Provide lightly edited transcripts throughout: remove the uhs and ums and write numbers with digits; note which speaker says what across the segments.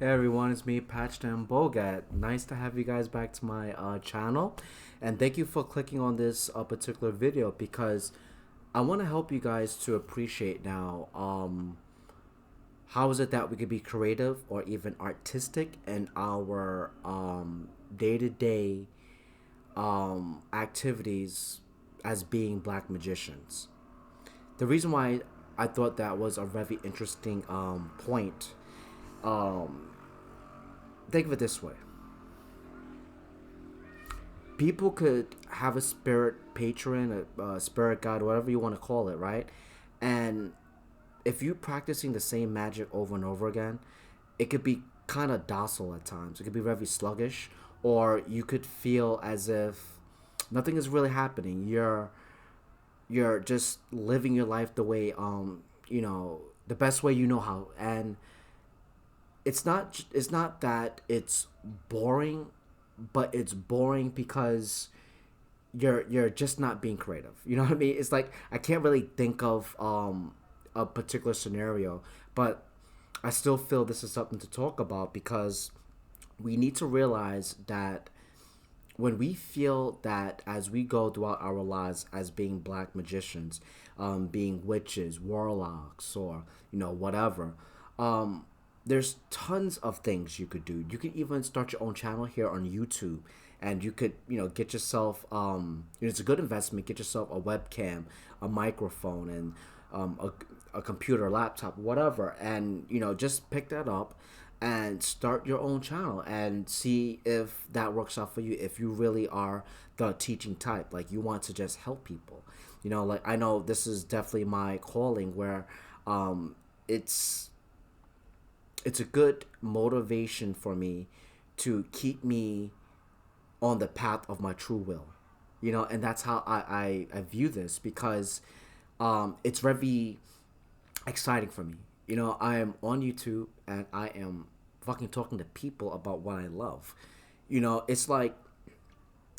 Speaker 1: Hey everyone, it's me, Patched and Bogat. Nice to have you guys back to my channel, and thank you for clicking on this particular video because I want to help you guys to appreciate now how is it that we could be creative or even artistic in our day-to-day activities as being black magicians. The reason why I thought that was a very interesting point. Um, think of it this way: people could have a spirit patron, a spirit guide, whatever you want to call it, right? And if you're practicing the same magic over and over again, it could be kind of docile at times. It could be very sluggish, or you could feel as if nothing is really happening. You're just living your life the way the best way you know how, and it's not that it's boring, but it's boring because you're just not being creative. You know what I mean? It's like I can't really think of a particular scenario, but I still feel this is something to talk about because we need to realize that when we feel that as we go throughout our lives as being black magicians, being witches, warlocks, or whatever, there's tons of things you could do. You could even start your own channel here on YouTube, and you could get yourself it's a good investment. Get yourself a webcam, a microphone, and a computer, laptop, whatever, and just pick that up and start your own channel and see if that works out for you. If you really are the teaching type, like you want to just help people, like I know this is definitely my calling where it's it's a good motivation for me to keep me on the path of my true will, and that's how I view this because it's very exciting for me. I am on YouTube and I am fucking talking to people about what I love. It's like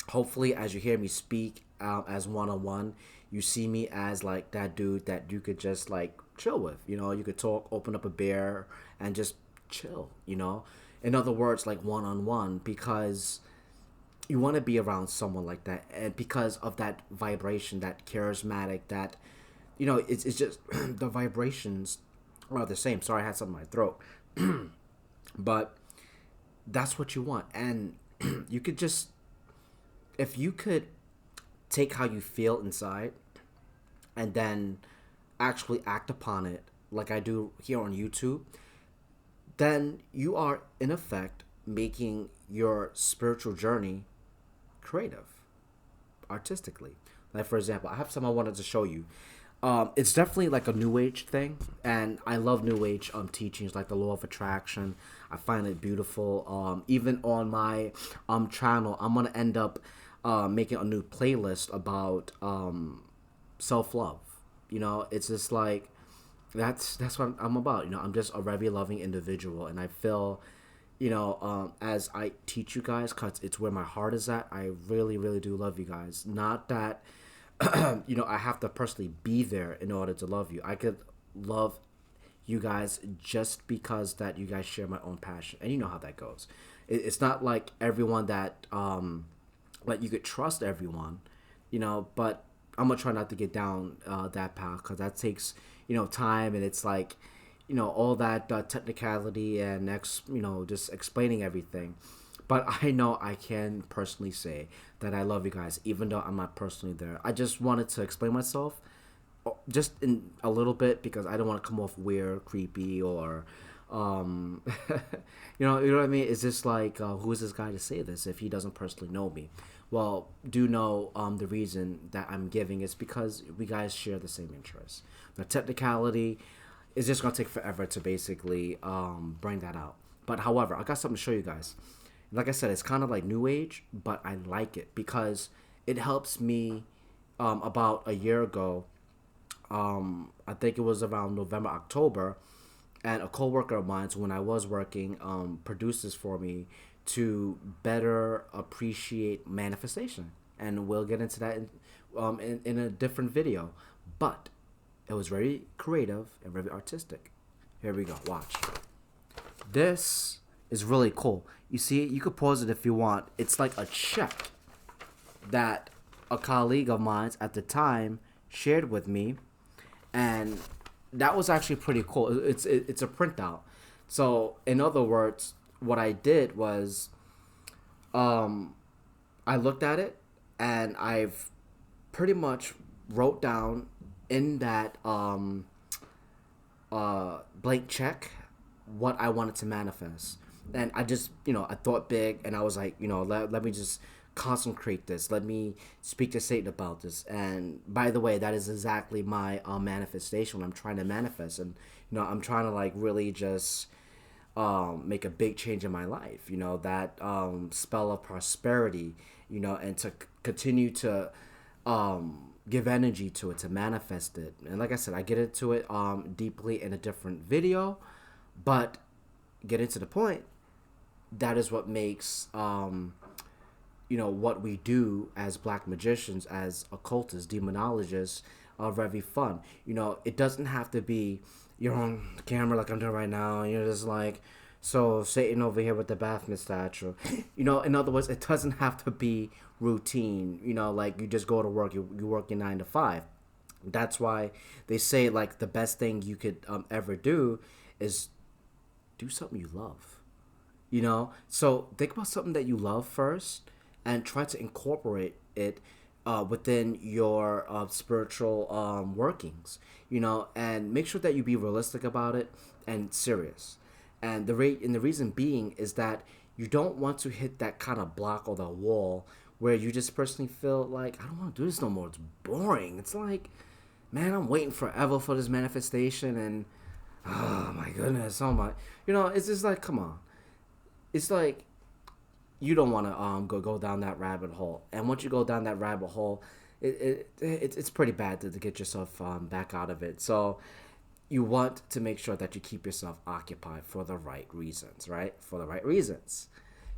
Speaker 1: hopefully as you hear me speak as one on one, you see me as like that dude that you could just like chill with. You could talk, open up a beer, and just chill. In other words, like one on one, because you want to be around someone like that, and because of that vibration, that charismatic, that it's just the vibrations are the same. Sorry, I had something in my throat, but that's what you want, and you could just if you could take how you feel inside and then actually act upon it like I do here on YouTube, then you are in effect making your spiritual journey creative, artistically. Like for example, I have some I wanted to show you. It's definitely like a new age thing, and I love new age teachings like the law of attraction. I find it beautiful. Even on my channel, I'm gonna end up making a new playlist about self love. It's just like that's what I'm about. I'm just a very loving individual, and I feel as I teach you guys, cause it's where my heart is at. I really, really do love you guys. Not that I have to personally be there in order to love you. I could love you guys just because that you guys share my own passion, and you know how that goes. It's not like everyone that like you could trust everyone, but I'm gonna try not to get down that path because that takes time, and it's like all that technicality and just explaining everything. But I know I can personally say that I love you guys, even though I'm not personally there. I just wanted to explain myself just in a little bit because I don't want to come off weird, creepy, or um, you know what I mean. It's just like who is this guy to say this if he doesn't personally know me? Well, do know the reason that I'm giving is because we guys share the same interests. The technicality is just gonna take forever to basically bring that out. But however, I got something to show you guys. Like I said, it's kind of like new age, but I like it because it helps me. About a year ago, I think it was around November, October, and a coworker of mine, so when I was working, produced this for me to better appreciate manifestation, and we'll get into that in a different video. But it was very creative and very artistic. Here we go. Watch. This is really cool. You see, you could pause it if you want. It's like a check that a colleague of mine at the time shared with me, and that was actually pretty cool. It's a printout. So in other words, what I did was, um, I looked at it, and I've pretty much wrote down in that blank check what I wanted to manifest. And I just, I thought big, and I was like, let me just concentrate this. Let me speak to Satan about this. And by the way, that is exactly my manifestation. When I'm trying to manifest, and I'm trying to like really just make a big change in my life. That spell of prosperity. And to continue to give energy to it, to manifest it. And like I said, I get into it deeply in a different video, but getting to the point, that is what makes what we do as black magicians, as occultists, demonologists, very fun. It doesn't have to be you're on camera like I'm doing right now, and you're just like, so Satan over here with the Baphomet statue. In other words, it doesn't have to be routine. Like you just go to work, you work your 9 to 5. That's why they say like the best thing you could ever do is do something you love. So think about something that you love first, and try to incorporate it within your spiritual workings. And make sure that you be realistic about it and serious. And the reason being is that you don't want to hit that kind of block or the wall where you just personally feel like, I don't want to do this no more. It's boring. It's like, man, I'm waiting forever for this manifestation, and oh my goodness, oh my, it's just like, come on. It's like you don't want to go down that rabbit hole, and once you go down that rabbit hole, it's pretty bad to get yourself back out of it. So you want to make sure that you keep yourself occupied for the right reasons, right? For the right reasons.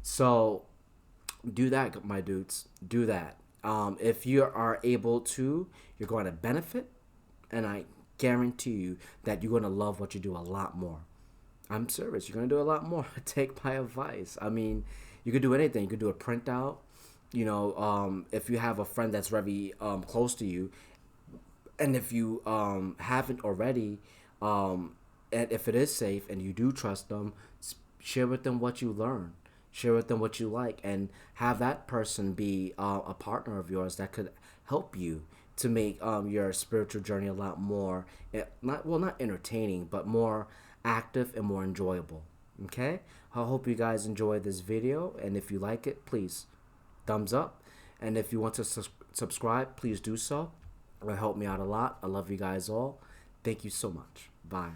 Speaker 1: So do that, my dudes. Do that. If you are able to, you're going to benefit, and I guarantee you that you're going to love what you do a lot more. I'm serious. You're going to do a lot more. Take my advice. I mean, you could do anything. You could do a printout. If you have a friend that's very close to you, and if you haven't already, and if it is safe and you do trust them, share with them what you learn. Share with them what you like, and have that person be a partner of yours that could help you to make your spiritual journey a lot more, not entertaining, but more active and more enjoyable. Okay, I hope you guys enjoyed this video, and if you like it, please thumbs up, and if you want to subscribe, please do so. It will help me out a lot. I love you guys all. Thank you so much. Bye.